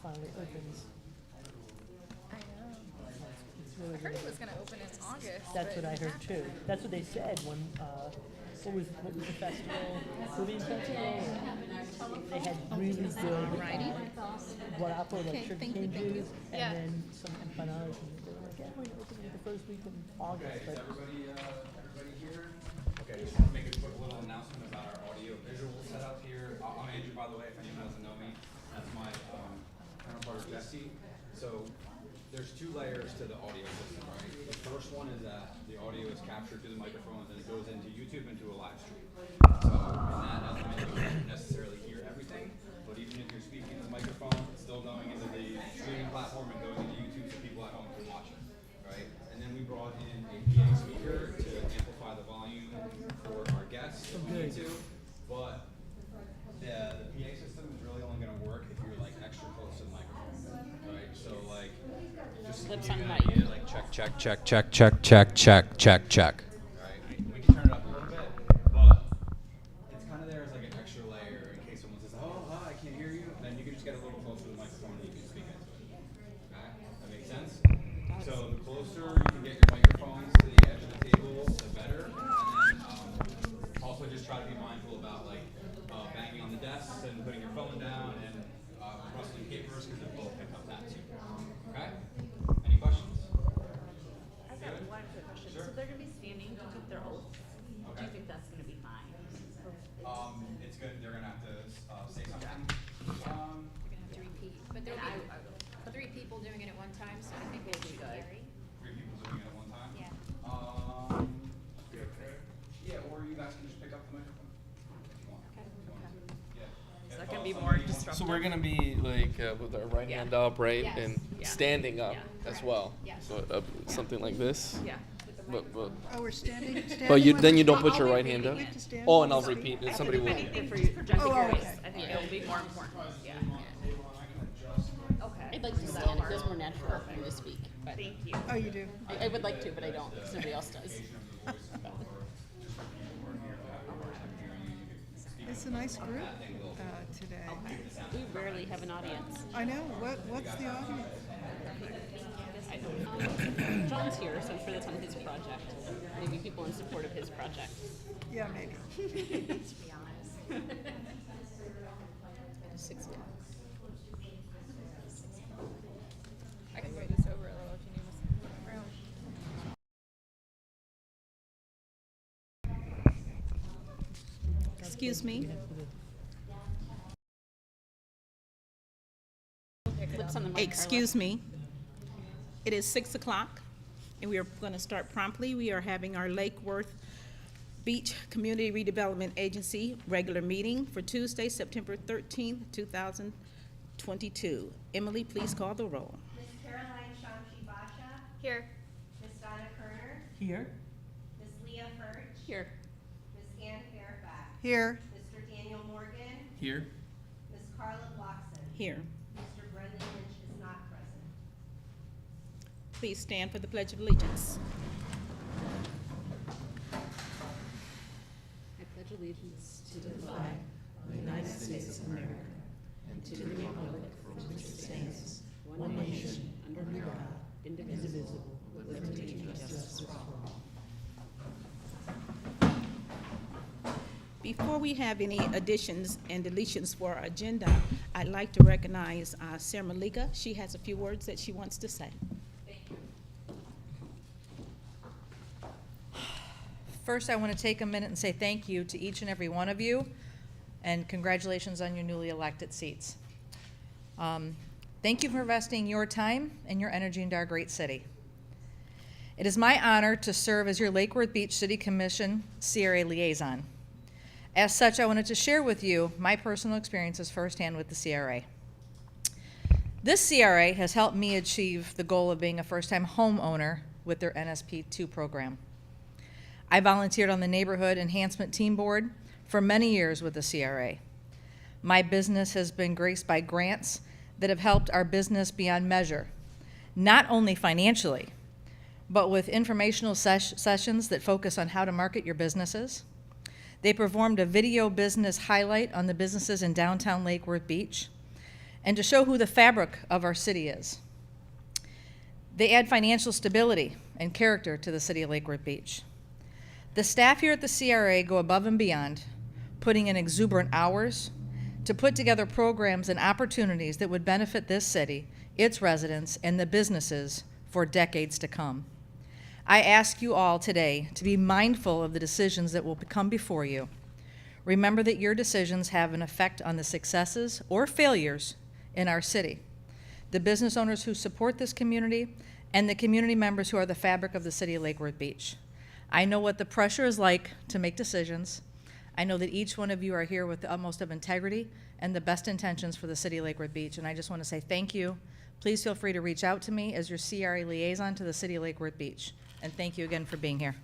finally opens. I know. It's really, I heard really it was good. going to open in August. That's but what I it heard happened. too. That's what they said when, what was the festival? Movie festival? They had really good, guarapo, like Okay, sugar thank cane you. juice, and Yeah. then some empanadas, and they were like, yeah, we're gonna open it the first week in August, but Everybody here? Okay, just want to make a quick little announcement about our audio visual setup here. I'm Andrew, by the way, if anyone doesn't know me. That's my counterpart, Jesse. So there's two layers to the audio system, right? The first one is that the audio is captured through the microphones and it goes into YouTube into a live stream. So in that element, you don't necessarily hear everything, but even if you're speaking to the microphone, it's still going into the streaming platform and going into YouTube so people at home can watch it, right? And then we brought in a PA speaker to amplify the volume for our guests if we need to, but the PA system is really only going to work if you're like extra close to the microphone, right? So like, just to Lips give you on an mic. idea, like check. Right? We can turn it up a little bit, but it's kind of there as like an extra layer in case someone says, "Oh, hi, I can't hear you." Then you can just get a little closer to the microphone and you can speak into it. Okay, that makes sense. So the closer you can get your microphones to the edge of the table, the better. And then also just try to be mindful about like banging on the desks and putting your phone down and rustling papers because it will pick up that too. Okay? Any questions? I've got one quick question. Sure. So they're gonna be standing to keep their oaths. Do Okay. you think that's gonna be fine? It's good. They're gonna have to say something. You're gonna have to repeat, but there'll And be 3 people doing it at one time, so I think it should be good. Gary. 3 people doing it at one time. Yeah. Yeah, or you guys can just pick up the microphone if you want. Okay. If you want to. Yeah. Is If, that gonna be somebody more wants- disruptive? So we're gonna be like with our right hand up, right, Yes. and Yeah. standing up Yeah. as Correct. well. Yes. So something like this. Yeah. But Oh, we're standing but you with then the- you don't put I'll your be right hand up. repeating it. Stand Oh, with and I'll the- repeat. And I somebody think will. if you're projecting Oh, your okay. voice, I think it'll be more important. Yeah. Okay. I'd like to stand. It feels more natural for me to speak. But Thank you. Oh, you do? I would like to, but I don't because nobody else does. It's a nice group today. We rarely have an audience. I know. What's the audience? I don't know. John's here, so I'm sure that's on his project. Maybe people in support of his project. Yeah, maybe. To be honest. 6 o'clock. I can wait this over a little if you need this room. Excuse me. Lips on the mic. Excuse me. It is 6 o'clock, and we are going to start promptly. We are having our Lake Worth Beach Community Redevelopment Agency regular meeting for Tuesday, September 13th, 2022. Emily, please call the roll. Ms. Caroline Shamshi Basha, Here. Ms. Donna Kerner, here, Ms. Leah Furch, Here. Ms. Ann Fairfax, Here. Mr. Daniel Morgan, Here. Ms. Carla Blockson. Here. Mr. Brendan Lynch is not present. Please stand for the Pledge of Allegiance. I pledge allegiance to the flag of the United States of America and to the republic for which it stands, one nation, under God, indivisible, with liberty and justice for all. Before we have any additions and deletions for our agenda, I'd like to recognize Sarah Malika. She has a few words that she wants to say. First, I want to take a minute and say thank you to each and every one of you, and congratulations on your newly elected seats. Thank you for investing your time and your energy into our great city. It is my honor to serve as your Lake Worth Beach City Commission CRA liaison. As such, I wanted to share with you my personal experiences firsthand with the CRA. This CRA has helped me achieve the goal of being a first-time homeowner with their NSP2 program. I volunteered on the Neighborhood Enhancement Team Board for many years with the CRA. My business has been graced by grants that have helped our business beyond measure, not only financially, but with informational sessions that focus on how to market your businesses. They performed a video business highlight on the businesses in downtown Lake Worth Beach. and to show who the fabric of our city is. They add financial stability and character to the city of Lake Worth Beach. The staff here at the CRA go above and beyond, putting in exuberant hours to put together programs and opportunities that would benefit this city, its residents, and the businesses for decades to come. I ask you all today to be mindful of the decisions that will come before you. Remember that your decisions have an effect on the successes or failures in our city, the business owners who support this community, and the community members who are the fabric of the city of Lake Worth Beach. I know what the pressure is like to make decisions. I know that each one of you are here with the utmost of integrity and the best intentions for the city of Lake Worth Beach, and I just want to say thank you. Please feel free to reach out to me as your CRA liaison to the city of Lake Worth Beach, and thank you again for being here.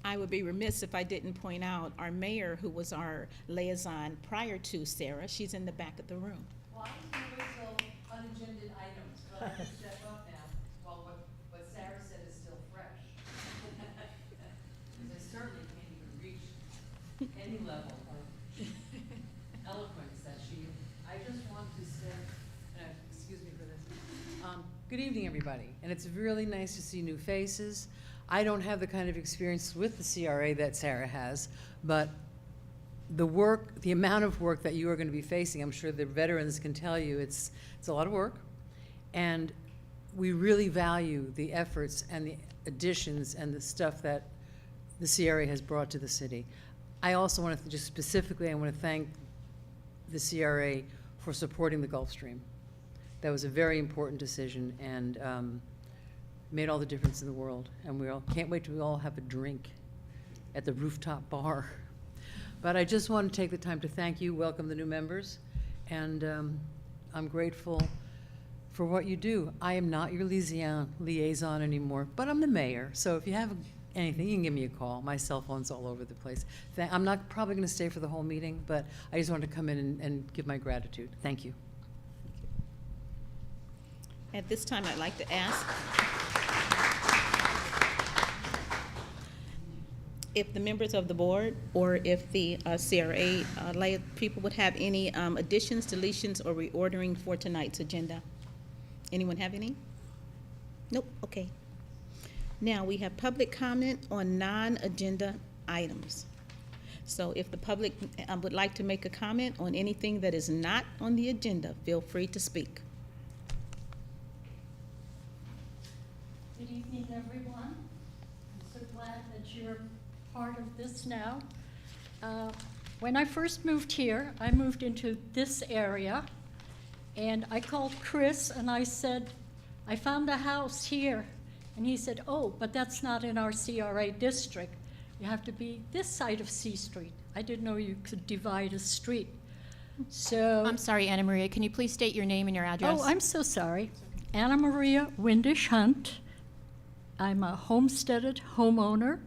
I would be remiss if I didn't point out our mayor, who was our liaison prior to Sarah. She's in the back of the room. Well, I was going to wait till unagended items, but I have to step up now. Well, what Sarah said is still fresh. Because I certainly can't even reach any level of eloquence that she, I just want to say, excuse me for this. Good evening, everybody. And it's really nice to see new faces. I don't have the kind of experience with the CRA that Sarah has, but the work, the amount of work that you are going to be facing, I'm sure the veterans can tell you it's a lot of work, and we really value the efforts and the additions and the stuff that the CRA has brought to the city. I also want to just specifically, I want to thank the CRA for supporting the Gulf Stream. That was a very important decision, and made all the difference in the world. And we all can't wait till we all have a drink at the rooftop bar. But I just want to take the time to thank you, welcome the new members, and I'm grateful for what you do. I am not your liaison anymore, but I'm the mayor. So if you have anything, you can give me a call. My cell phone's all over the place. I'm not probably going to stay for the whole meeting, but I just wanted to come in and give my gratitude. Thank you. At this time, I'd like to ask if the members of the board or if the CRA people would have any additions, deletions, or reordering for tonight's agenda. Anyone have any? Nope, okay. Now, we have public comment on non-agenda items. So if the public would like to make a comment on anything that is not on the agenda, feel free to speak. Good evening, everyone. I'm so glad that you're part of this now. When I first moved here, I moved into this area, and I called Chris and I said, I found a house here. And he said, oh, but that's not in our CRA district. You have to be this side of C Street. I didn't know you could divide a street. So I'm sorry, Anna Maria, can you please state your name and your address? Oh, I'm so sorry. Anna Maria Windish Hunt. I'm a homesteaded homeowner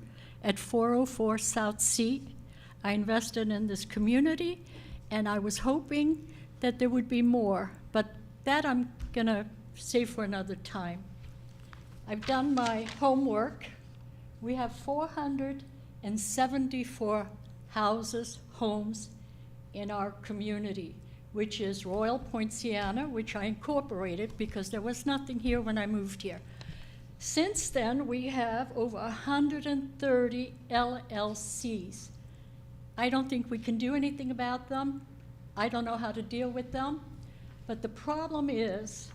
at 404 South C. I invested in this community, and I was hoping that there would be more, but that I'm gonna save for another time. I've done my homework. We have 474 houses, homes in our community, which is Royal Poinciana, which I incorporated because there was nothing here when I moved here. Since then, we have over 130 LLCs. I don't think we can do anything about them. I don't know how to deal with them. But the problem is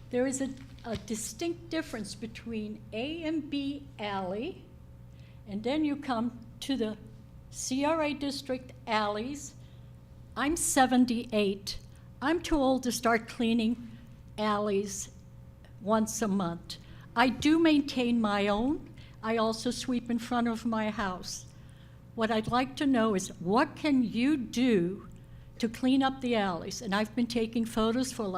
there is a distinct difference between A and B alley, and then you come to the CRA district alleys. I'm 78. I'm too old to start cleaning alleys once a month. I do maintain my own. I also sweep in front of my house. What I'd like to know is what can you do to clean up the alleys? And I've been taking photos for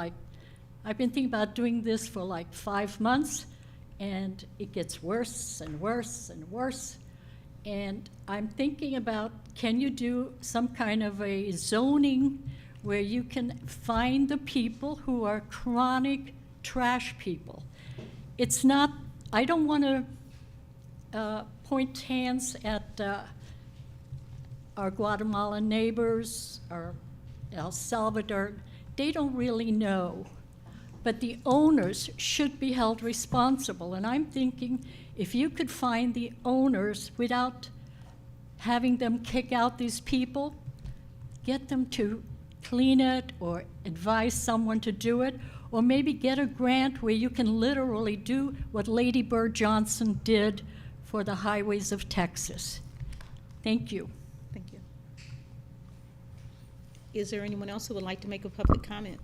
I've been thinking about doing this for 5 months, and it gets worse and worse and worse. And I'm thinking about, can you do some kind of a zoning where you can find the people who are chronic trash people? It's not, I don't want to point hands at our Guatemalan neighbors, our El Salvador, they don't really know. But the owners should be held responsible. And I'm thinking if you could find the owners without having them kick out these people, get them to clean it or advise someone to do it, or maybe get a grant where you can literally do what Lady Bird Johnson did for the highways of Texas. Thank you. Thank you. Is there anyone else who would like to make a public comment?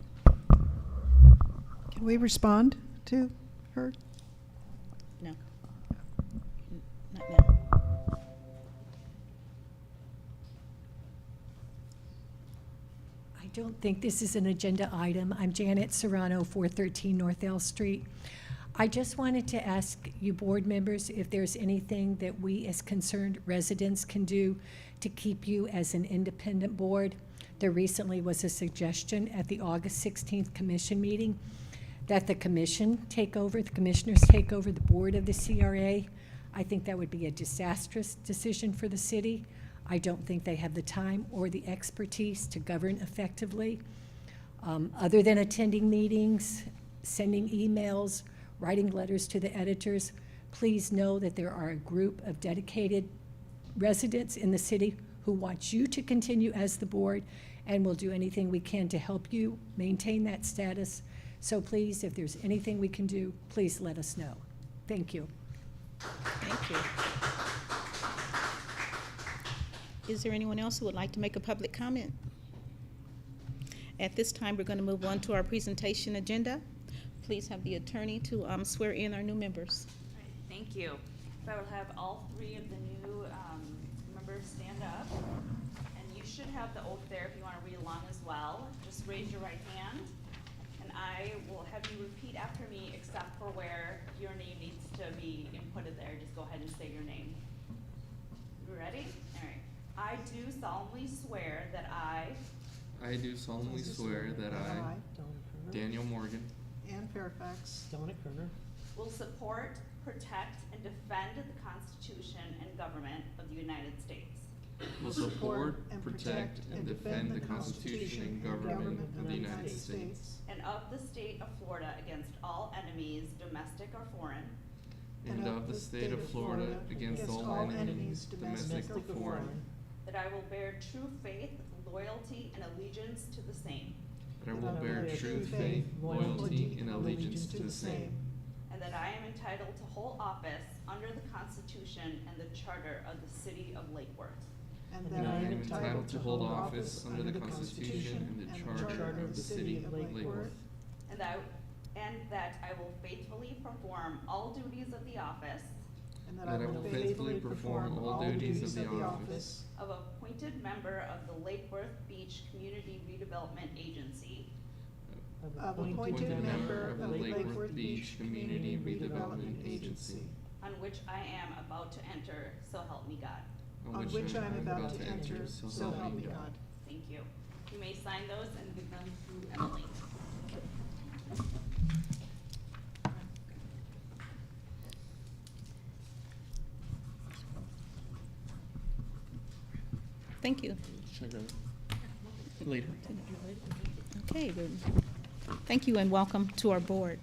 Can we respond to her? No. Not now. I don't think this is an agenda item. I'm Janet Serrano, 413 North L Street. I just wanted to ask you board members if there's anything that we as concerned residents can do to keep you as an independent board. There recently was a suggestion at the August 16th commission meeting that the commissioners take over the board of the CRA. I think that would be a disastrous decision for the city. I don't think they have the time or the expertise to govern effectively. Other than attending meetings, sending emails, writing letters to the editors, please know that there are a group of dedicated residents in the city who want you to continue as the board and will do anything we can to help you maintain that status. So please, if there's anything we can do, please let us know. Thank you. Thank you. Is there anyone else who would like to make a public comment? At this time, we're going to move on to our presentation agenda. Please have the attorney to swear in our new members. All right, thank you. If I will have all three of the new members stand up. And you should have the oath there if you want to read along as well. Just raise your right hand. And I will have you repeat after me except for where your name needs to be inputted there. Just go ahead and say your name. You ready? All right. I do solemnly swear that I do solemnly swear that I, Daniel Morgan, Ann Fairfax. Dominic Kerner. will support, protect, and defend the Constitution and government of the United States. will support, protect, and defend the Constitution and government of the United States And of the state of Florida against all enemies, domestic or foreign. and of the state of Florida against all enemies, domestic or foreign, That I will bear true faith, loyalty, and allegiance to the same. that I will bear true faith, loyalty, and allegiance to the same, And that I am entitled to hold office under the Constitution and the Charter of the City of Lake Worth. And and I am entitled to hold office under the Constitution and the Charter of the City of Lake Worth, And that I will faithfully perform all duties of the office and that I will faithfully perform all duties of the office of appointed member of the Lake Worth Beach Community Redevelopment Agency, of appointed member of the Lake Worth Beach Community Redevelopment Agency, on which I am about to enter, so help me God. on which I am about to enter, so help me God. Thank you. You may sign those and give them to Emily. Thank you. Should I grab it? Later. Okay, good. Thank you and welcome to our board.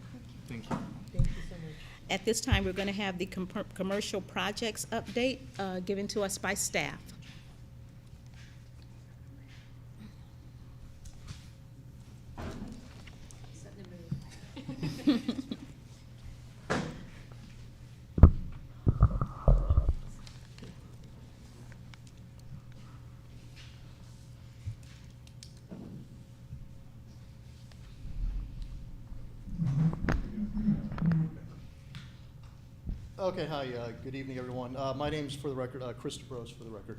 Thank you. Thank you so much. At this time, we're going to have the commercial projects update given to us by staff. Okay, hi, good evening, everyone. My name's, for the record, Chris DeBrose, for the record.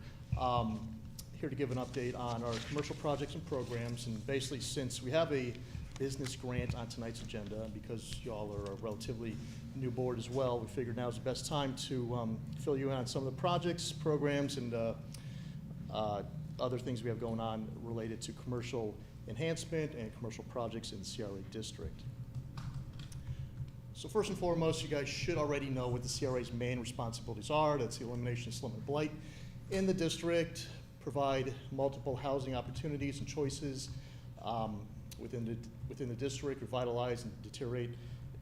Here to give an update on our commercial projects and programs, and basically since we have a business grant on tonight's agenda, and because y'all are a relatively new board as well, we figured now's the best time to fill you in on some of the projects, programs, and other things we have going on related to commercial enhancement and commercial projects in the CRA district. So first and foremost, you guys should already know what the CRA's main responsibilities are. That's the elimination of slum and blight in the district, provide multiple housing opportunities and choices within the district, revitalize and deteriorate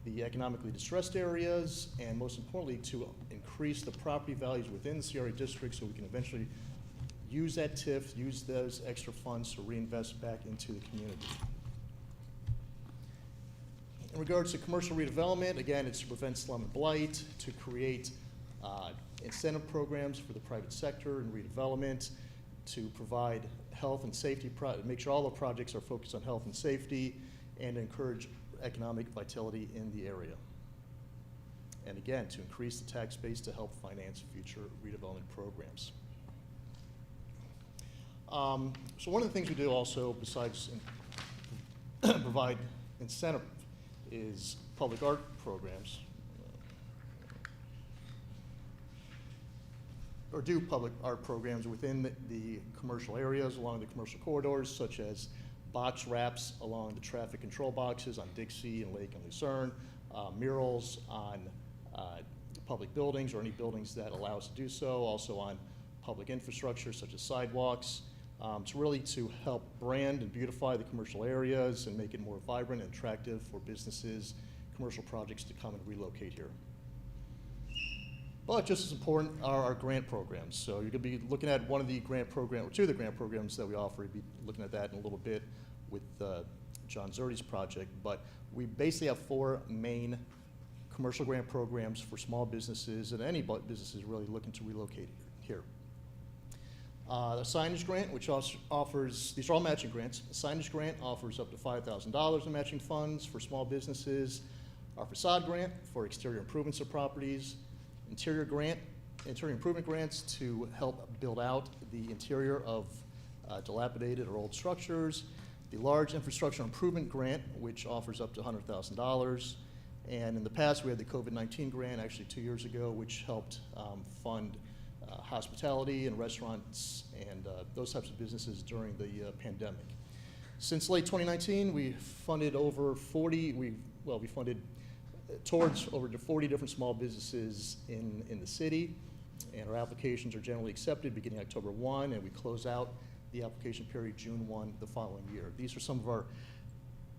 the economically distressed areas, and most importantly, to increase the property values within the CRA district so we can eventually use that TIF, use those extra funds to reinvest back into the community. In regards to commercial redevelopment, again, it's to prevent slum and blight, to create incentive programs for the private sector and redevelopment, to provide health and safety, make sure all the projects are focused on health and safety, and encourage economic vitality in the area. And again, to increase the tax base to help finance future redevelopment programs. So one of the things we do also, besides provide incentive, is public art programs. Or do public art programs within the commercial areas along the commercial corridors, such as box wraps along the traffic control boxes on Dixie and Lake and Lucerne, murals on public buildings or any buildings that allow us to do so, also on public infrastructure such as sidewalks. It's really to help brand and beautify the commercial areas and make it more vibrant and attractive for businesses, commercial projects to come and relocate here. But just as important are our grant programs. So you're going to be looking at one of the grant programs, or two of the grant programs that we offer. You'll be looking at that in a little bit with John Zerdy's project. But we basically have four main commercial grant programs for small businesses and any businesses really looking to relocate here. The signage grant, which offers, these are all matching grants. The signage grant offers up to $5,000 in matching funds for small businesses. Our facade grant for exterior improvements of properties. Interior improvement grants to help build out the interior of dilapidated or old structures. The large infrastructure improvement grant, which offers up to $100,000. And in the past, we had the COVID-19 grant, actually 2 years ago, which helped fund hospitality and restaurants and those types of businesses during the pandemic. Since late 2019, we funded over 40, we funded towards over 40 different small businesses in the city, and our applications are generally accepted beginning October 1, and we close out the application period June 1 the following year. These are some of our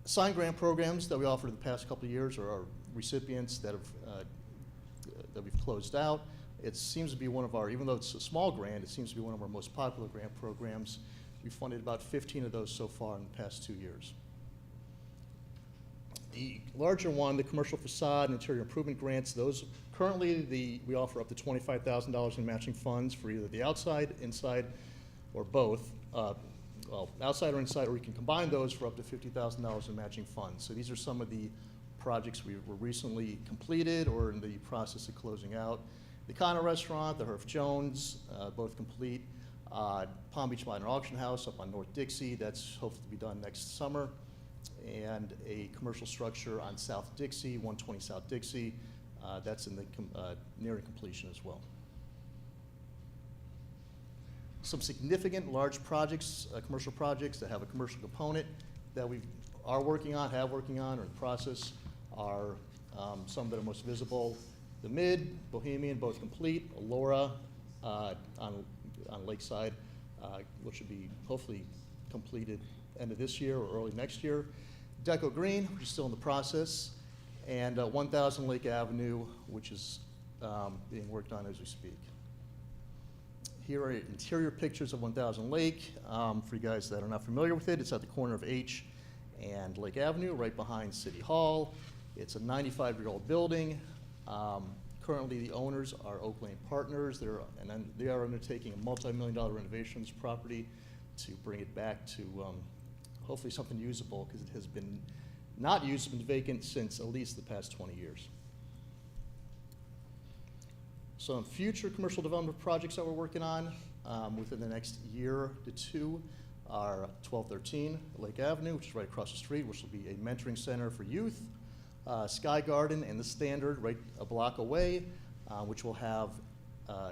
sign grant programs that we offered the past couple of years, or our recipients that have that we've closed out. It seems to be one of our, even though it's a small grant, it seems to be one of our most popular grant programs. We've funded about 15 of those so far in the past 2 years. The larger one, the commercial facade and interior improvement grants, those currently we offer up to $25,000 in matching funds for either the outside, inside, or both. Well, outside or inside, or we can combine those for up to $50,000 in matching funds. So these are some of the projects we were recently completed or in the process of closing out. The Connor Restaurant, the Herff Jones, both complete. Palm Beach Modern Auction House up on North Dixie, that's hopefully to be done next summer. And a commercial structure on South Dixie, 120 South Dixie, that's in the nearing completion as well. Some significant large projects, commercial projects that have a commercial component that we are working on, have working on, or in the process are some that are most visible. The Mid, Bohemian, both complete. Allura on Lakeside, which should be hopefully completed end of this year or early next year. Deco Green, which is still in the process. And 1000 Lake Avenue, which is being worked on as we speak. Here are interior pictures of 1000 Lake. For you guys that are not familiar with it, it's at the corner of H and Lake Avenue, right behind City Hall. It's a 95-year-old building. Currently, the owners are Oak Lane Partners. They are undertaking a multi-million-dollar renovation of this property to bring it back to hopefully something usable, because it has been not used, it's been vacant since at least the past 20 years. Some future commercial development projects that we're working on within the next year to two are 1213 Lake Avenue, which is right across the street, which will be a mentoring center for youth. Sky Garden and the Standard right a block away, which will have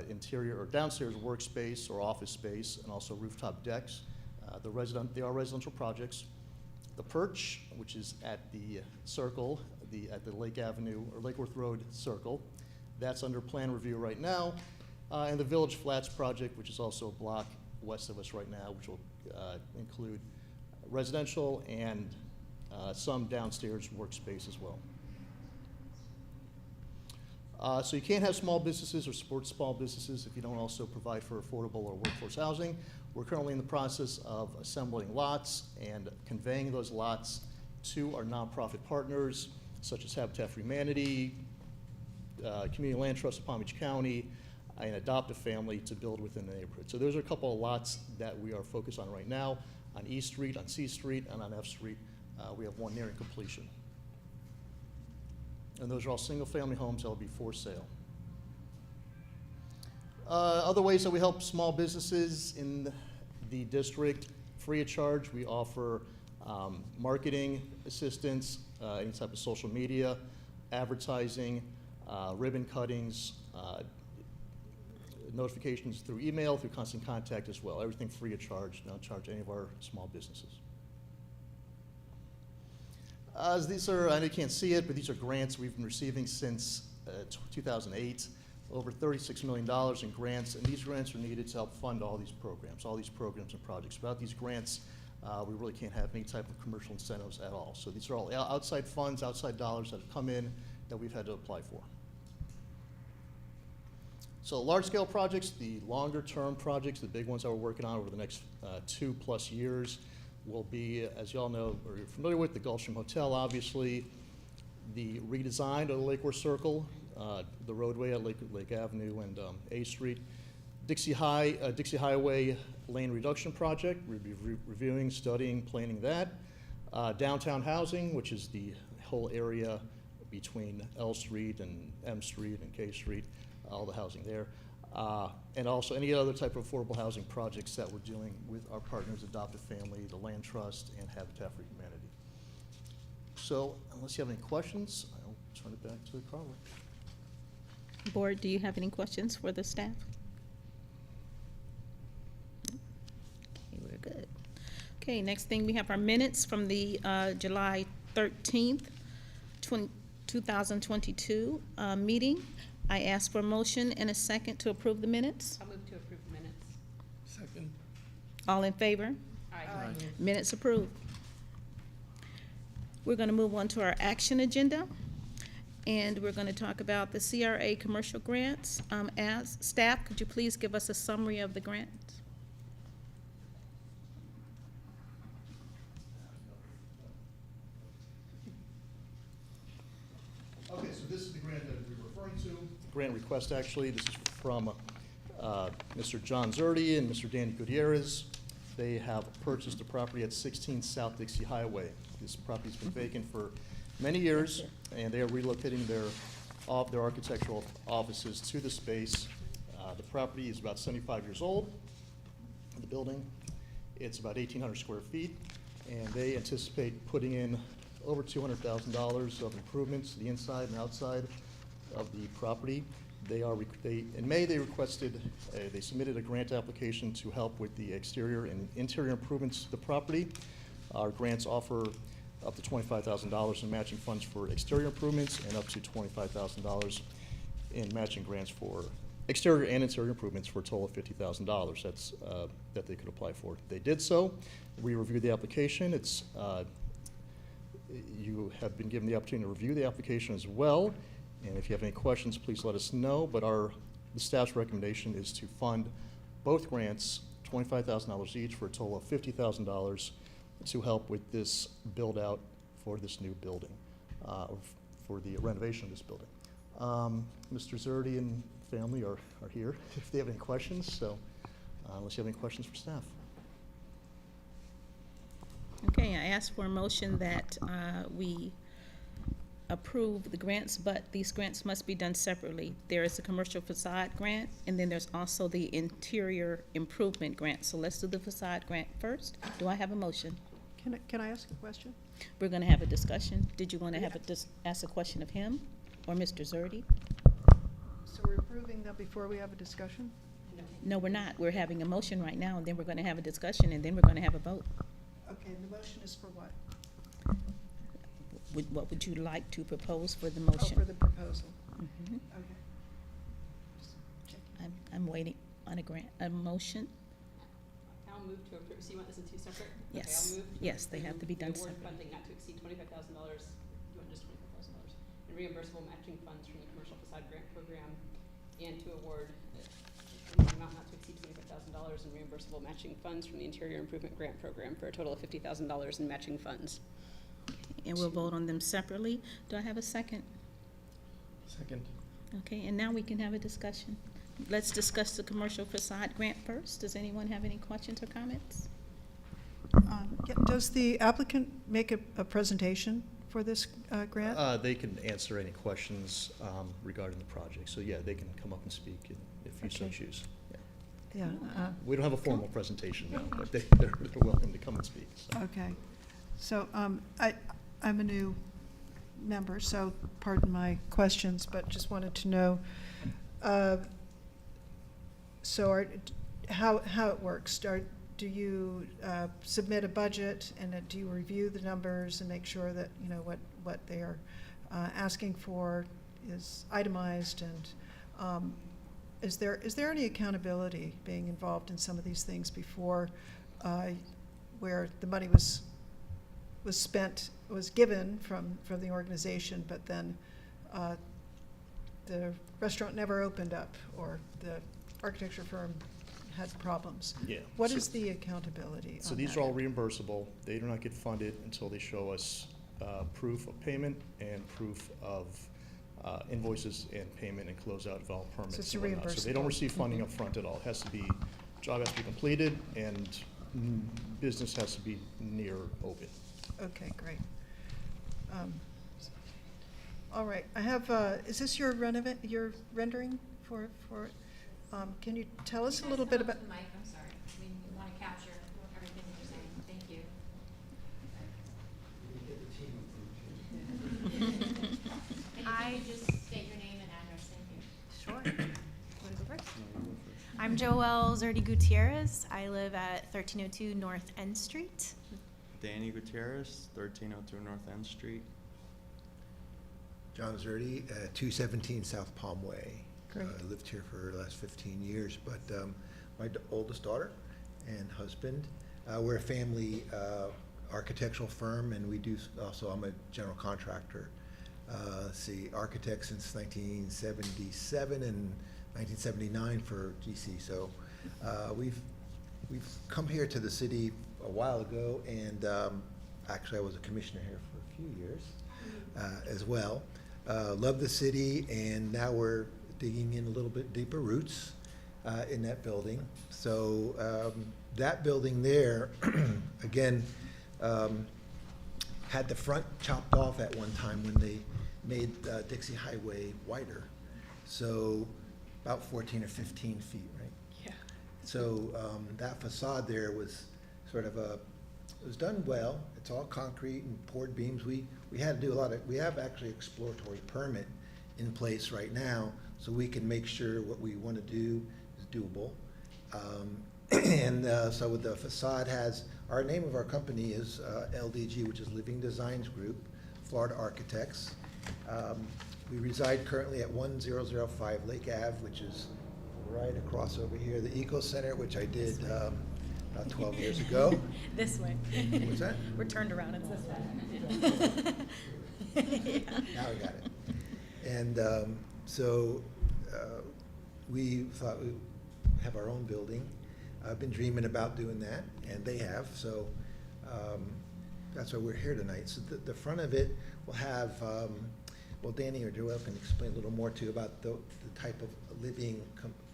interior or downstairs workspace or office space, and also rooftop decks. They are residential projects. The Perch, which is at the circle, at the Lake Avenue or Lake Worth Road circle, that's under plan review right now. And the Village Flats project, which is also a block west of us right now, which will include residential and some downstairs workspace as well. So you can't have small businesses or support small businesses if you don't also provide for affordable or workforce housing. We're currently in the process of assembling lots and conveying those lots to our nonprofit partners, such as Habitat for Humanity, Community Land Trust of Palm Beach County, and Adopt a Family to build within the neighborhood. So those are a couple of lots that we are focused on right now, on E Street, on C Street, and on F Street. We have one nearing completion. And those are all single-family homes that will be for sale. Other ways that we help small businesses in the district, free of charge, we offer marketing assistance, any type of social media, advertising, ribbon cuttings, notifications through email, through Constant Contact as well. Everything free of charge, don't charge any of our small businesses. These are, I know you can't see it, but these are grants we've been receiving since 2008. Over $36 million in grants, and these grants are needed to help fund all these programs and projects. Without these grants, we really can't have any type of commercial incentives at all. So these are all outside funds, outside dollars that have come in that we've had to apply for. So large-scale projects, the longer-term projects, the big ones that we're working on over the next 2+ years will be, as you all know, or you're familiar with, the Gulfstream Hotel, obviously, the redesign of the Lake Worth Circle, the roadway at Lake Avenue and A Street, Dixie Highway Lane Reduction Project, we'll be reviewing, studying, planning that. Downtown housing, which is the whole area between L Street and M Street and K Street, all the housing there. And also any other type of affordable housing projects that we're doing with our partners, Adopt a Family, the Land Trust, and Habitat for Humanity. So unless you have any questions, I'll turn it back to Carla. Board, do you have any questions for the staff? Okay, we're good. Okay, next thing we have our minutes from the July 13th, 2022 meeting. I ask for a motion and a second to approve the minutes. I'll move to approve the minutes. Second. All in favor? Aye. Minutes approved. We're going to move on to our action agenda, and we're going to talk about the CRA commercial grants. As staff, could you please give us a summary of the grants? Okay, so this is the grant that we're referring to. Grant request, actually. This is from Mr. John Zerdy and Mr. Danny Gutierrez. They have purchased a property at 16 South Dixie Highway. This property's been vacant for many years, and they are relocating their architectural offices to the space. The property is about 75 years old, the building. It's about 1,800 square feet, and they anticipate putting in over $200,000 of improvements to the inside and outside of the property. In May, they submitted a grant application to help with the exterior and interior improvements to the property. Our grants offer up to $25,000 in matching funds for exterior improvements and up to $25,000 in matching grants for exterior and interior improvements for a total of $50,000 that they could apply for. They did so. We reviewed the application. You have been given the opportunity to review the application as well. And if you have any questions, please let us know. But the staff's recommendation is to fund both grants, $25,000 each, for a total of $50,000 to help with this build out for this new building, for the renovation of this building. Mr. Zerdy and family are here if they have any questions. So unless you have any questions for staff. Okay, I ask for a motion that we approve the grants, but these grants must be done separately. There is a commercial facade grant, and then there's also the interior improvement grant. So let's do the facade grant first. Do I have a motion? Can I ask a question? We're going to have a discussion. Did you want to ask a question of him or Mr. Zerdy? So we're approving that before we have a discussion? No, we're not. We're having a motion right now, and then we're going to have a discussion, and then we're going to have a vote. Okay, the motion is for what? What would you like to propose for the motion? Oh, for the proposal. Mhm. Okay. I'm waiting on a motion. I'll move to approve. So you want this in two separate? Yes. Okay, I'll move to Yes, they have to be done the award separately. funding not to exceed $25,000. You want just $25,000 and reimbursable matching funds from the commercial facade grant program, and to award an amount not to exceed $25,000 in reimbursable matching funds from the Interior Improvement Grant Program for a total of $50,000 in matching funds. And we'll vote on them separately. Do I have a second? Second. Okay, and now we can have a discussion. Let's discuss the commercial facade grant first. Does anyone have any questions or comments? Does the applicant make a presentation for this grant? They can answer any questions regarding the project. So yeah, they can come up and speak if you so Okay. choose. Yeah. We don't have a formal presentation now, but they're welcome to come and speak. So. Okay. So I'm a new member, so pardon my questions, but just wanted to know, how it works. Do you submit a budget, and do you review the numbers and make sure that, you know, what they are asking for is itemized, and is there any accountability being involved in some of these things before, where the money was given from the organization, but then the restaurant never opened up, or the architecture firm had problems? Yeah. What is the accountability So on these that are all end? reimbursable. They do not get funded until they show us proof of payment and proof of invoices and payment and closeout of all permits. So it's and whatnot. So they reimbursable. don't receive funding up front at all. It has to be, job has to be completed, and business has to be near open. Okay, great. All right, I have, is this your your rendering for, can you tell us a little bit about? The mic, I'm sorry. We want to capture everything that you're saying. Thank you. And if you could just state your name and address, thank you. Sure. Want to go first? I'm Joelle Zerdi Gutierrez. I live at 1302 North N Street. Danny Gutierrez, 1302 North End Street. John Zerdi, 217 South Palm Way. Great. I lived here for the last 15 years, but my oldest daughter and husband, we're a family architectural firm, and we do also, I'm a general contractor. Architect since 1977 and 1979 for GC. So we've come here to the city a while ago, and actually I was a commissioner here for a few years as well. Love the city, and now we're digging in a little bit deeper roots in that building. So that building there, again, had the front chopped off at one time when they made Dixie Highway wider. So about 14 or 15 feet, right? Yeah. So that facade there was sort of it was done well. It's all concrete and poured beams. We had to do we have actually exploratory permit in place right now, so we can make sure what we want to do is doable. So with the facade our name of our company is LDG, which is Living Designs Group, Florida Architects. We reside currently at 1005 Lake Ave, which is right across over here. The Eco Center, which I did about 12 years ago. This way. What's that? We're turned around, it's this way. Yeah. Now we got it. And we thought we'd have our own building. I've been dreaming about doing that, and they have. So that's why we're here tonight. So the front of it will have, well, Danny or Joelle can explain a little more too about the type of living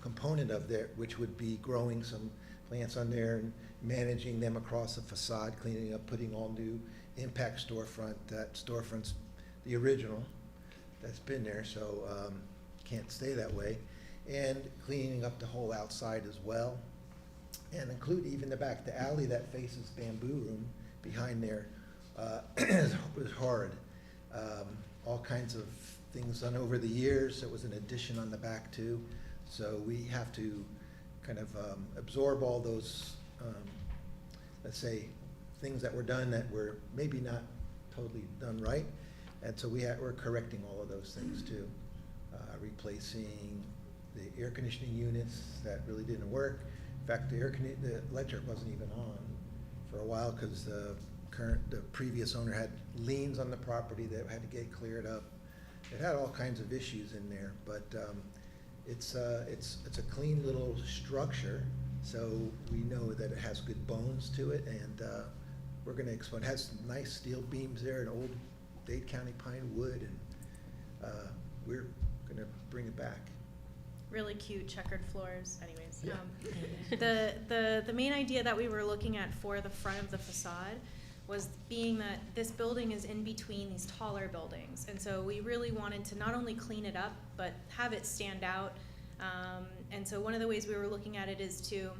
component of there, which would be growing some plants on there and managing them across the facade, cleaning up, putting all new impact storefront. That storefront's the original that's been there, so can't stay that way. And cleaning up the whole outside as well. And include even the back, the alley that faces Bamboo Room behind there was hard. All kinds of things done over the years. There was an addition on the back too. So we have to kind of absorb all those, let's say, things that were done that were maybe not totally done right. And so we're correcting all of those things too. Replacing the air conditioning units that really didn't work, In fact, the electric wasn't even on for a while because the previous owner had liens on the property that had to get cleared up. It had all kinds of issues in there, but it's a clean little structure, so we know that it has good bones to it, and we're going to expand. It has nice steel beams there, and old Dade County pine wood, and we're going to bring it back. Really cute checkered floors. Anyways, Yeah. the main idea that we were looking at for the front of the facade was being that this building is in between these taller buildings, and so we really wanted to not only clean it up but have it stand out. And so one of the ways we were looking at it is to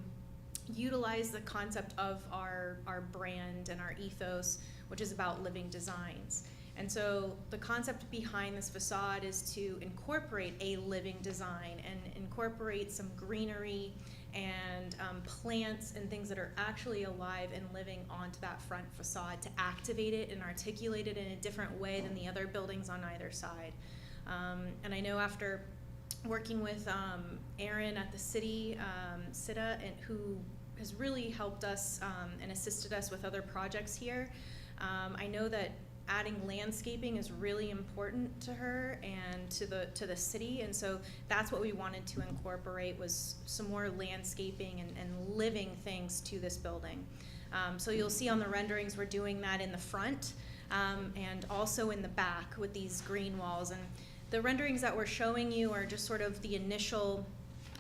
utilize the concept of our brand and our ethos, which is about living designs. And so the concept behind this facade is to incorporate a living design and incorporate some greenery and plants and things that are actually alive and living onto that front facade to activate it and articulate it in a different way than the other buildings on either side. And I know after working with Aaron at the city, SITA, and who has really helped us and assisted us with other projects here, I know that adding landscaping is really important to her and to the city, and so that's what we wanted to incorporate was some more landscaping and living things to this building. So you'll see on the renderings we're doing that in the front and also in the back with these green walls, and the renderings that we're showing you are just sort of the initial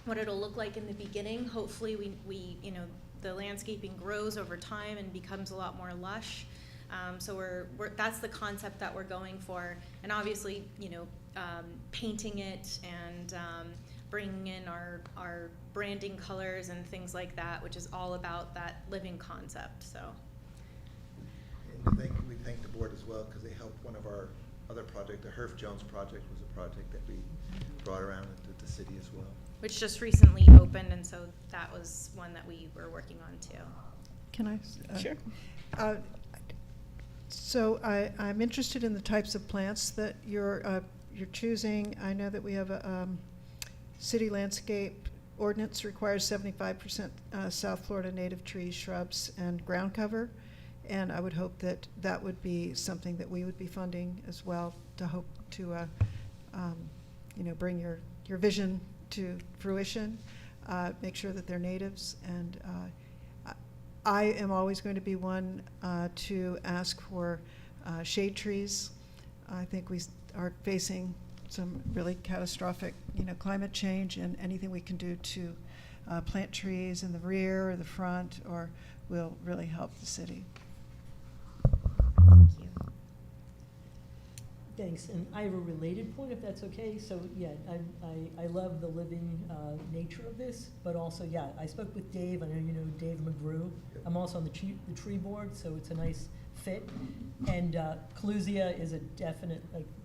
what it'll look like in the beginning. Hopefully we you know, the landscaping grows over time and becomes a lot more lush. So that's the concept that we're going for, and obviously, you know, painting it and bringing in our branding colors and things like that, which is all about that living concept. So. And we thank the board as well because they helped one of our other project, the Herff Jones project, was a project that we brought around into the city as well. Which just recently opened, and so that was one that we were working on too. Can I? Sure. So I'm interested in the types of plants that you're choosing. I know that we have a city landscape ordinance requires 75% South Florida native trees, shrubs, and ground cover, and I would hope that that would be something that we would be funding as well to hope to you know, bring your vision to fruition, make sure that they're natives, and I am always going to be one to ask for shade trees. I think we are facing some really catastrophic, you know, climate change, and anything we can do to plant trees in the rear or the front will really help the city. Thank you. Thanks, and I have a related point, if that's okay. So yeah, I love the living nature of this, but also, yeah, I spoke with Dave. I know you know Dave McGrew. I'm also on the tree board, so it's a nice fit. And Clusia is a definite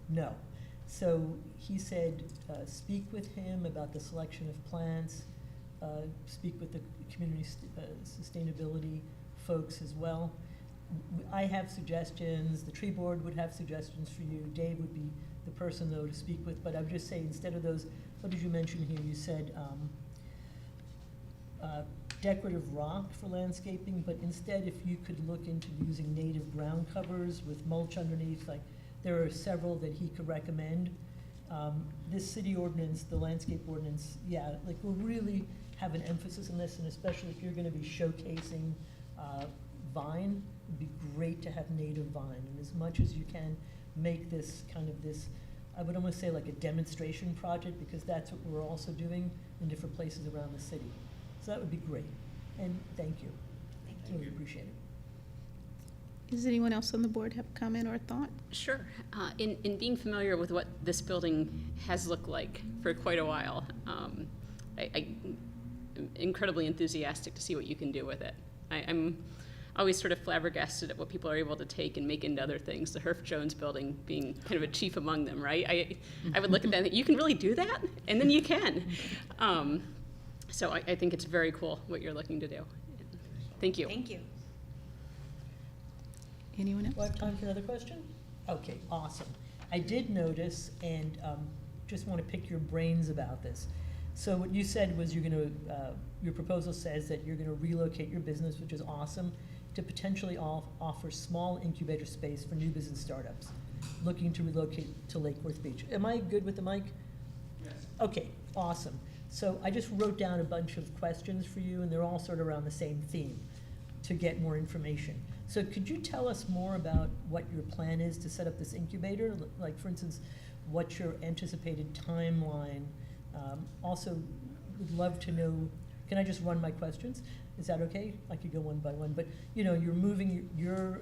no. So he said speak with him about the selection of plants, speak with the community sustainability folks as well. I have suggestions, the tree board would have suggestions for you, Dave would be the person though to speak with, but I would just say instead of those, what did you mention here? You said decorative rock for landscaping, but instead if you could look into using native ground covers with mulch underneath, like there are several that he could recommend. This city ordinance, the landscape ordinance, yeah, like we'll really have an emphasis on this, and especially if you're gonna be showcasing vine, it'd be great to have native vine, and as much as you can make this kind of this, I would almost say like a demonstration project, because that's what we're also doing in different places around the city. So that would be great, and thank you. Thank you. Really appreciate it. Does anyone else on the board have a comment or a thought? Sure. In being familiar with what this building has looked like for quite a while, I'm incredibly enthusiastic to see what you can do with it. I'm always sort of flabbergasted at what people are able to take and make into other things, the Herff Jones building being kind of a chief among them, right? I would look at that and think, you can really do that? And then you can. So I think it's very cool what you're looking to do. Thank you. Thank you. Anyone else? Do I have time for another question? Okay, awesome. I did notice, and just want to pick your brains about this. So what you said was you're gonna, your proposal says that you're gonna relocate your business, which is awesome, to potentially offer small incubator space for new business startups looking to relocate to Lake Worth Beach. Am I good with the mic? Yes. Okay, awesome. So I just wrote down a bunch of questions for you, and they're all sort of around the same theme, to get more information. So could you tell us more about what your plan is to set up this incubator? Like, for instance, what's your anticipated timeline? Also, would love to know, can I just run my questions? Is that okay? I could go one by one, but, you know, you're moving your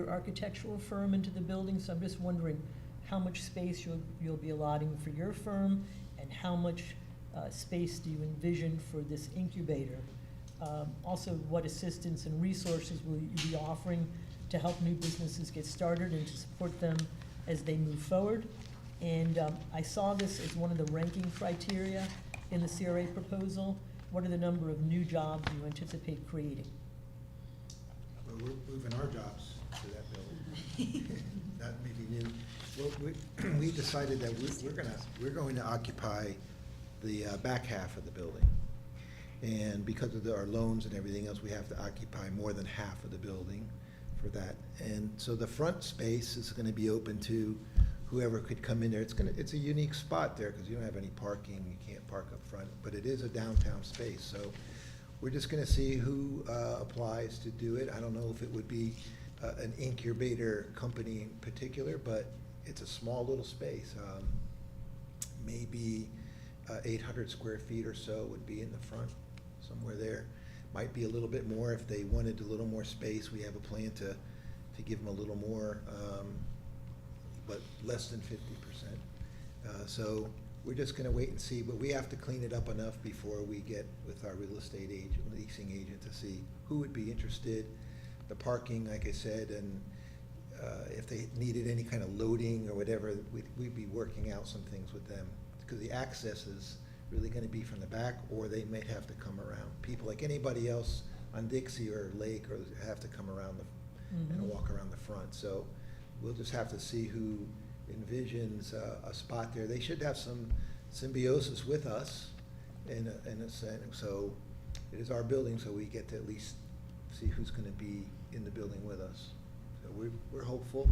architectural firm into the building, so I'm just wondering how much space you'll be allotting for your firm, and how much space do you envision for this incubator? Also, what assistance and resources will you be offering to help new businesses get started and to support them as they move forward? And I saw this as one of the ranking criteria in the CRA proposal. What are the number of new jobs you anticipate creating? Well, we're moving our jobs to that building. That may be new. Well, we decided that we're going to occupy the back half of the building. And because of our loans and everything else, we have to occupy more than half of the building for that. And so the front space is gonna be open to whoever could come in there. It's a unique spot there because you don't have any parking, you can't park up front, but it is a downtown space. So we're just gonna see who applies to do it. I don't know if it would be an incubator company in particular, but it's a small little space. Maybe 800 square feet or so would be in the front, somewhere there. Might be a little bit more if they wanted a little more space. We have a plan to give them a little more, but less than 50%. So we're just gonna wait and see, but we have to clean it up enough before we get with our real estate agent, leasing agent, to see who would be interested. The parking, like I said, and if they needed any kind of loading or whatever, we'd be working out some things with them. Because the access is really gonna be from the back, or they may have to come around. People like anybody else on Dixie or Lake, or have to come around and walk around the front. So we'll just have to see who envisions a spot there. They should have some symbiosis with us in a sense. So it is our building, so we get to at least see who's gonna be in the building with us. So we're hopeful.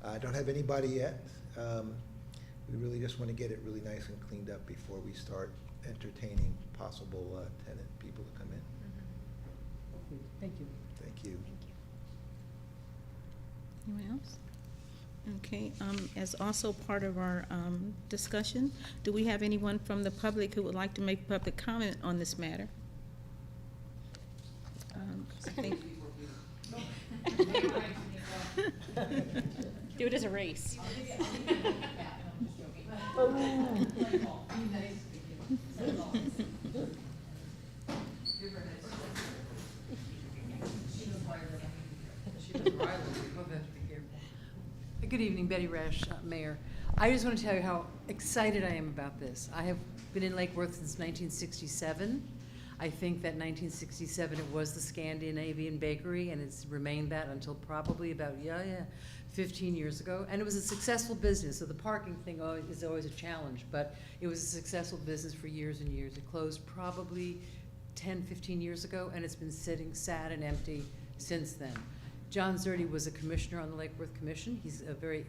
I don't have anybody yet. We really just want to get it really nice and cleaned up before we start entertaining possible tenant people to come in. Thank you. Thank you. Anyone else? Okay, as also part of our discussion, do we have anyone from the public who would like to make public comment on this matter? I think Do it as a race. Good evening, Betty Rash, Mayor. I just want to tell you how excited I am about this. I have been in Lake Worth since 1967. I think that 1967 it was the Scandinavian Bakery, and it's remained that until probably about 15 years ago. And it was a successful business. So the parking thing is always a challenge, but it was a successful business for years and years. It closed probably 10, 15 years ago, and it's been sitting sad and empty since then. John Zerdy was a commissioner on the Lake Worth Commission. He's a very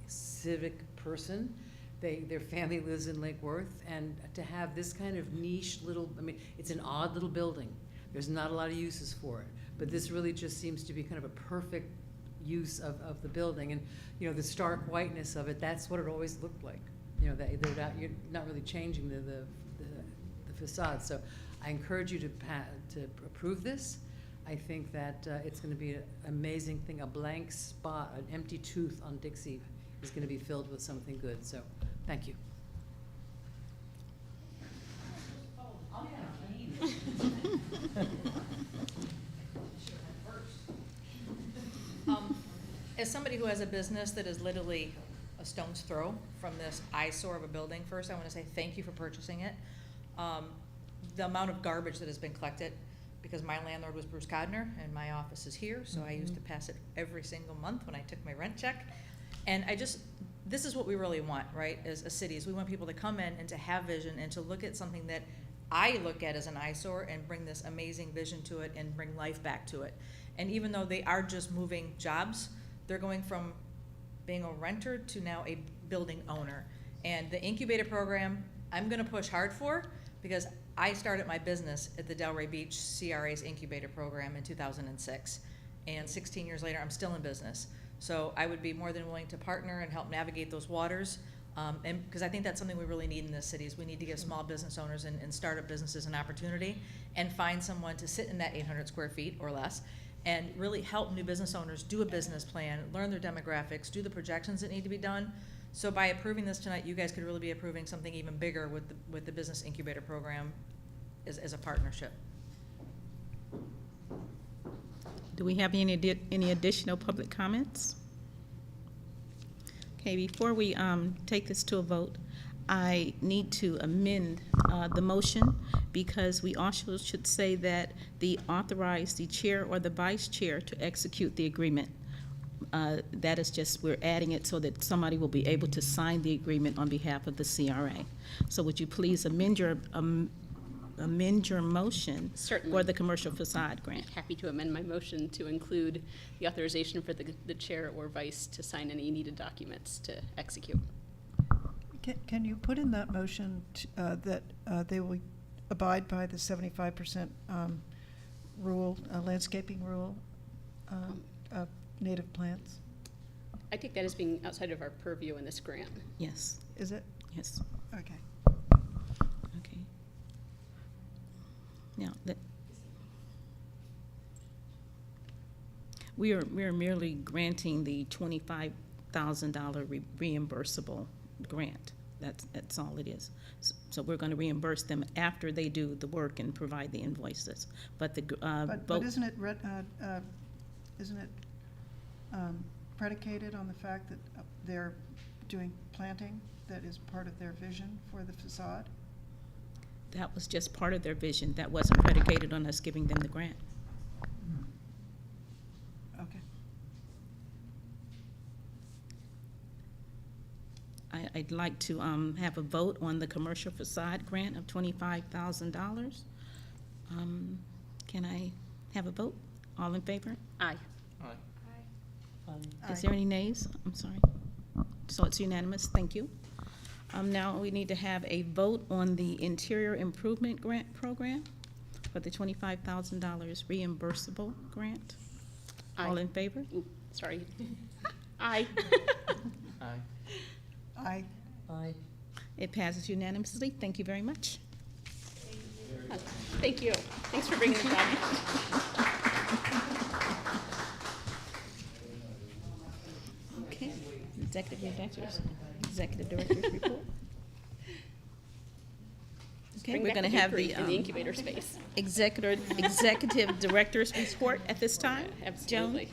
civic person. Their family lives in Lake Worth, and to have this kind of niche little, I mean, it's an odd little building. There's not a lot of uses for it, but this really just seems to be kind of a perfect use of the building. And, you know, the stark whiteness of it, that's what it always looked like. You know, you're not really changing the facade. So I encourage you to approve this. I think that it's going to be an amazing thing. A blank spot, an empty tooth on Dixie is going to be filled with something good. So thank you. As somebody who has a business that is literally a stone's throw from this eyesore of a building, first I want to say thank you for purchasing it. The amount of garbage that has been collected, because my landlord was Bruce Codner and my office is here, so I used to pass it every single month when I took my rent check. And this is what we really want, right, as a city, is we want people to come in and to have vision and to look at something that I look at as an eyesore and bring this amazing vision to it and bring life back to it. And even though they are just moving jobs, they're going from being a renter to now a building owner. And the incubator program, I'm gonna push hard for, because I started my business at the Delray Beach CRA's incubator program in 2006. And 16 years later, I'm still in business. So I would be more than willing to partner and help navigate those waters. And because I think that's something we really need in this city, is we need to give small business owners and startup businesses an opportunity and find someone to sit in that 800 square feet or less and really help new business owners do a business plan, learn their demographics, do the projections that need to be done. So by approving this tonight, you guys could really be approving something even bigger with the business incubator program as a partnership. Do we have any additional public comments? Okay, before we take this to a vote, I need to amend the motion, because we also should say that authorize the chair or the vice chair to execute the agreement. That is just, we're adding it so that somebody will be able to sign the agreement on behalf of the CRA. So would you please amend your motion Certainly. for the commercial facade grant? Happy to amend my motion to include the authorization for the chair or vice to sign any needed documents to execute. Can you put in that motion that they will abide by the 75% rule, landscaping rule of native plants? I take that as being outside of our purview in this grant. Yes. Is it? Yes. Okay. Okay. Now, we are merely granting the $25,000 reimbursable grant. That's all it is. So we're going to reimburse them after they do the work and provide the invoices. But but isn't it predicated on the fact that they're doing planting that is part of their vision for the facade? That was just part of their vision. That wasn't predicated on us giving them the grant. Okay. I'd like to have a vote on the commercial facade grant of $25,000. Can I have a vote? All in favor? Aye. Is there any nays? I'm sorry. So it's unanimous. Thank you. Now we need to have a vote on the interior improvement grant program for the $25,000 reimbursable grant. Aye. All in favor? Ooh, sorry. Aye. Aye. Aye. Aye. It passes unanimously. Thank you very much. Thank you. Thanks for bringing it back. Okay. Executive director's report. Okay, Bring we're back going to the have bakery the in the incubator space. executive director's report at this time. Absolutely.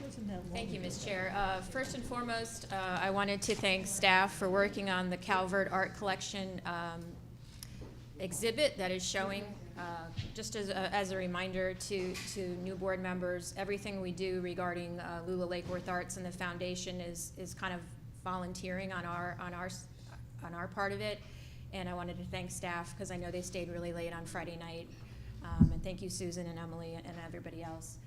Thank you, Ms. Chair. First and foremost, I wanted to thank staff for working on the Calvert Art Collection exhibit that is showing. Just as a reminder to new board members, everything we do regarding Lula Lake Worth Arts and the foundation is kind of volunteering on our part of it. And I wanted to thank staff because I know they stayed really late on Friday night. And thank you, Susan and Emily and everybody else.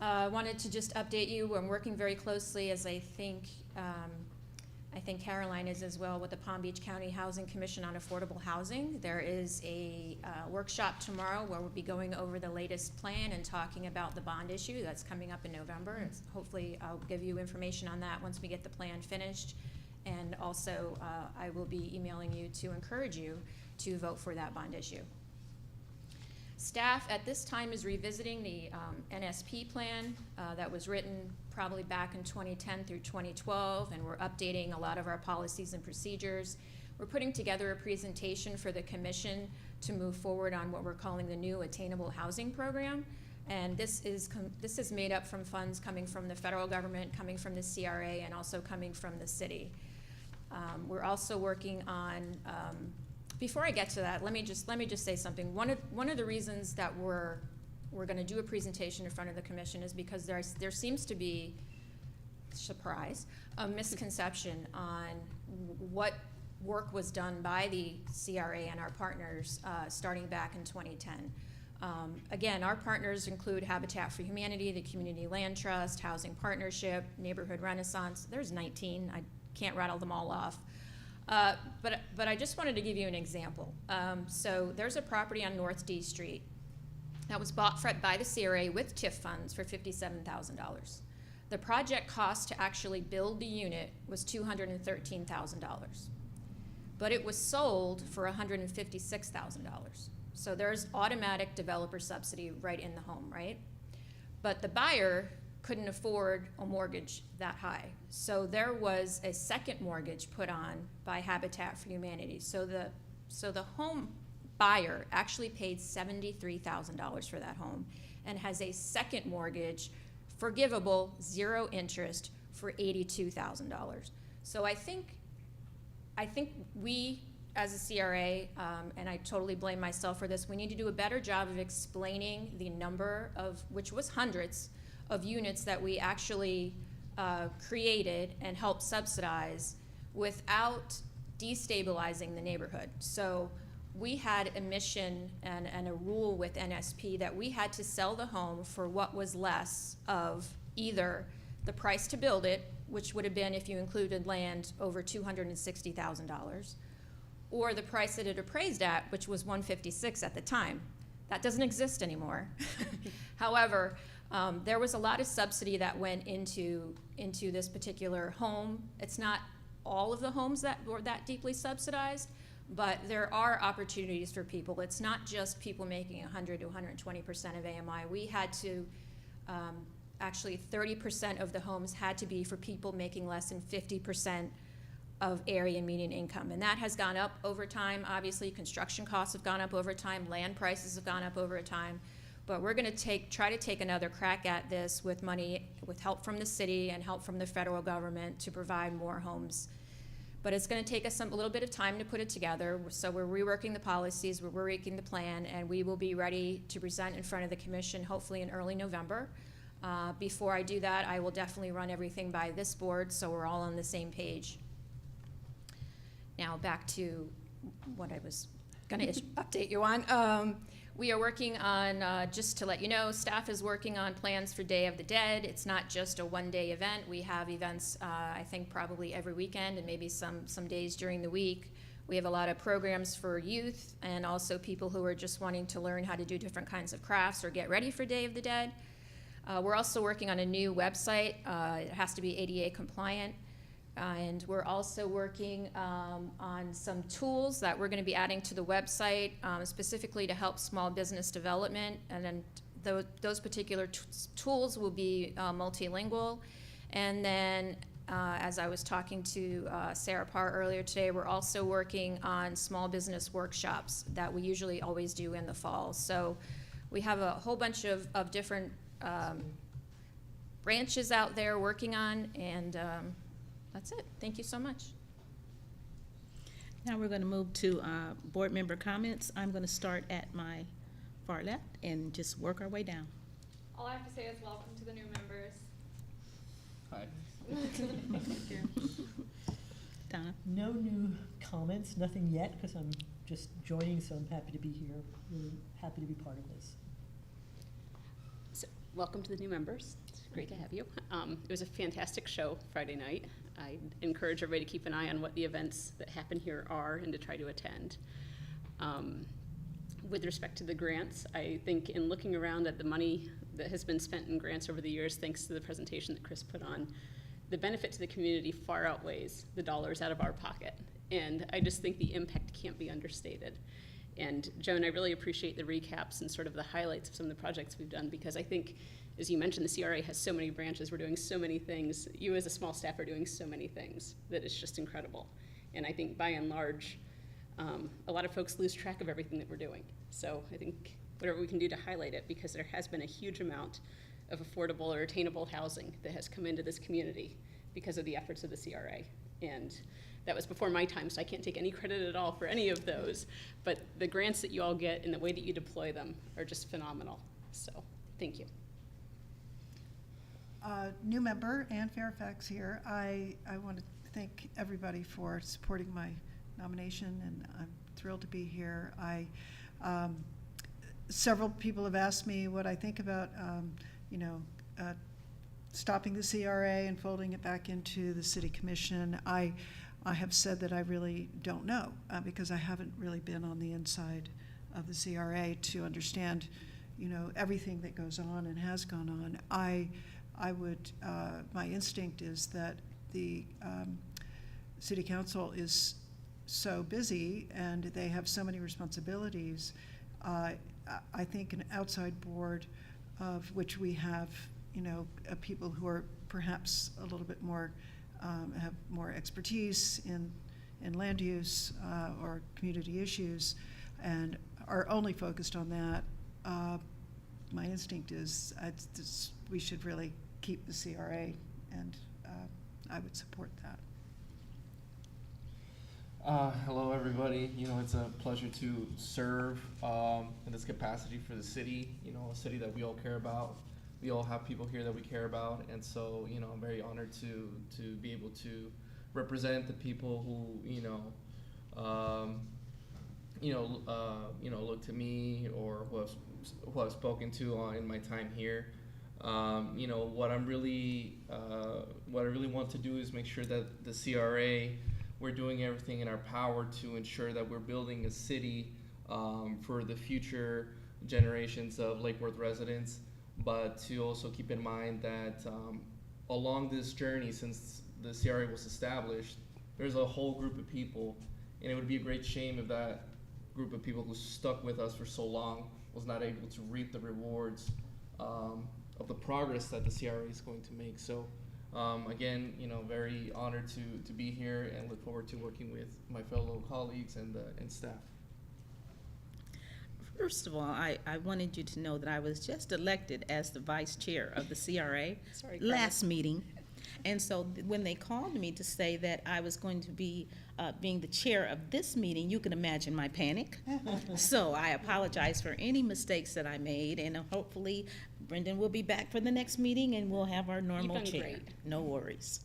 I wanted to just update you. I'm working very closely, as I think Caroline is as well, with the Palm Beach County Housing Commission on Affordable Housing. There is a workshop tomorrow where we'll be going over the latest plan and talking about the bond issue that's coming up in November. Hopefully I'll give you information on that once we get the plan finished. And also I will be emailing you to encourage you to vote for that bond issue. Staff at this time is revisiting the NSP plan that was written probably back in 2010 through 2012, and we're updating a lot of our policies and procedures. We're putting together a presentation for the commission to move forward on what we're calling the new Attainable Housing Program. And this is made up from funds coming from the federal government, coming from the CRA, and also coming from the city. We're also working on, before I get to that, let me just say something. One of the reasons that we're going to do a presentation in front of the commission is because there seems to be surprise, a misconception on what work was done by the CRA and our partners starting back in 2010. Again, our partners include Habitat for Humanity, the Community Land Trust, Housing Partnership, Neighborhood Renaissance. There's 19. I can't rattle them all off. But I just wanted to give you an example. So there's a property on North D Street that was bought by the CRA with TIF funds for $57,000. The project cost to actually build the unit was $213,000. But it was sold for $156,000. So there's automatic developer subsidy right in the home, right? But the buyer couldn't afford a mortgage that high. So there was a second mortgage put on by Habitat for Humanity. So the home buyer actually paid $73,000 for that home and has a second mortgage, forgivable, 0 interest, for $82,000. So I think we, as a CRA, and I totally blame myself for this, we need to do a better job of explaining the number of, which was hundreds, of units that we actually created and helped subsidize without destabilizing the neighborhood. So we had a mission and a rule with NSP that we had to sell the home for what was less of either the price to build it, which would have been, if you included land, over $260,000, or the price that it appraised at, which was $156,000 at the time. That doesn't exist anymore. However, there was a lot of subsidy that went into this particular home. It's not all of the homes that were that deeply subsidized, but there are opportunities for people. It's not just people making 100 to 120% of AMI. We had to, actually 30% of the homes had to be for people making less than 50% of area median income. And that has gone up over time. Obviously, construction costs have gone up over time, land prices have gone up over time. But we're gonna try to take another crack at this with money, with help from the city and help from the federal government to provide more homes. But it's gonna take us a little bit of time to put it together. So we're reworking the policies, we're reworking the plan, and we will be ready to present in front of the commission hopefully in early November. Before I do that, I will definitely run everything by this board so we're all on the same page. Now back to what I was gonna update you on. We are working on, just to let you know, staff is working on plans for Day of the Dead. It's not just a one-day event. We have events, I think probably every weekend and maybe some days during the week. We have a lot of programs for youth and also people who are just wanting to learn how to do different kinds of crafts or get ready for Day of the Dead. We're also working on a new website. It has to be ADA compliant. And we're also working on some tools that we're going to be adding to the website specifically to help small business development. And then those particular tools will be multilingual. And then as I was talking to Sarah Parr earlier today, we're also working on small business workshops that we usually always do in the fall. So we have a whole bunch of different branches out there working on, and that's it. Thank you so much. Now we're going to move to board member comments. I'm going to start at my far left and just work our way down. All I have to say is welcome to the new members. Hi. Donna? No new comments, nothing yet, because I'm just joining, so I'm happy to be here. Really happy to be part of this. So, welcome to the new members. It's great to have you. It was a fantastic show Friday night. I encourage everybody to keep an eye on what the events that happen here are and to try to attend. With respect to the grants, I think in looking around at the money that has been spent in grants over the years, thanks to the presentation that Chris put on, the benefit to the community far outweighs the dollars out of our pocket. And I just think the impact can't be understated. And Joan, I really appreciate the recaps and sort of the highlights of some of the projects we've done, because I think, as you mentioned, the CRA has so many branches, we're doing so many things. You as a small staff are doing so many things that it's just incredible. And I think by and large, a lot of folks lose track of everything that we're doing. So I think whatever we can do to highlight it, because there has been a huge amount of affordable or attainable housing that has come into this community because of the efforts of the CRA. And that was before my time, so I can't take any credit at all for any of those. But the grants that you all get and the way that you deploy them are just phenomenal. So thank you. new member, Ann Fairfax here. I want to thank everybody for supporting my nomination, and I'm thrilled to be here. Several people have asked me what I think about, stopping the CRA and folding it back into the City Commission. I have said that I really don't know, because I haven't really been on the inside of the CRA to understand, everything that goes on and has gone on. I would, my instinct is that the City Council is so busy and they have so many responsibilities. I think an outside board, of which we have, people who are perhaps a little bit more, have more expertise in land use or community issues, and are only focused on that. My instinct is we should really keep the CRA, and I would support that. Hello, everybody. It's a pleasure to serve in this capacity for the city. A city that we all care about. We all have people here that we care about, and so I'm very honored to be able to represent the people who look to me, or who I've spoken to in my time here. What I really want to do is make sure that the CRA, we're doing everything in our power to ensure that we're building a city for the future generations of Lake Worth residents, but to also keep in mind that along this journey, since the CRA was established, there's a whole group of people, and it would be a great shame if that group of people who stuck with us for so long was not able to reap the rewards of the progress that the CRA is going to make. So again, very honored to be here, and look forward to working with my fellow colleagues and staff. First of all, I wanted you to know that I was just elected as the vice chair of the CRA last meeting. And so when they called me to say that I was going to be being the chair of this meeting, you can imagine my panic. So I apologize for any mistakes that I made, and hopefully Brendan will be back for the next meeting and we'll have our normal You've done chair. great. No worries.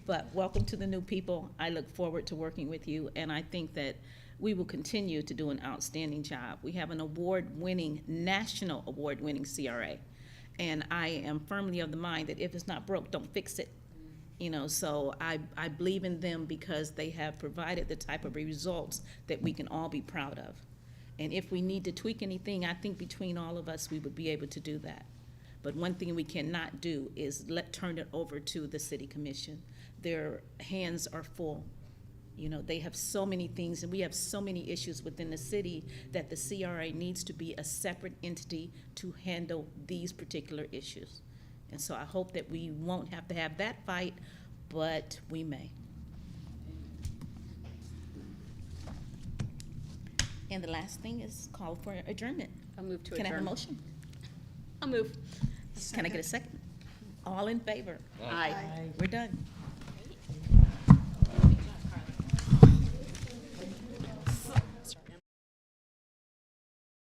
But welcome to the new people. I look forward to working with you, and I think that we will continue to do an outstanding job. We have an award-winning, national award-winning CRA, and I am firmly of the mind that if it's not broke, don't fix it. So I believe in them because they have provided the type of results that we can all be proud of. And if we need to tweak anything, I think between all of us, we would be able to do that. But one thing we cannot do is turn it over to the City Commission. Their hands are full. They have so many things, and we have so many issues within the city that the CRA needs to be a separate entity to handle these particular issues. And so I hope that we won't have to have that fight, but we may. And the last thing is call for adjournment. I'll move to Can I have a adjourn. motion? I'll move. Can I get a second? All in favor? Aye. Aye. We're done.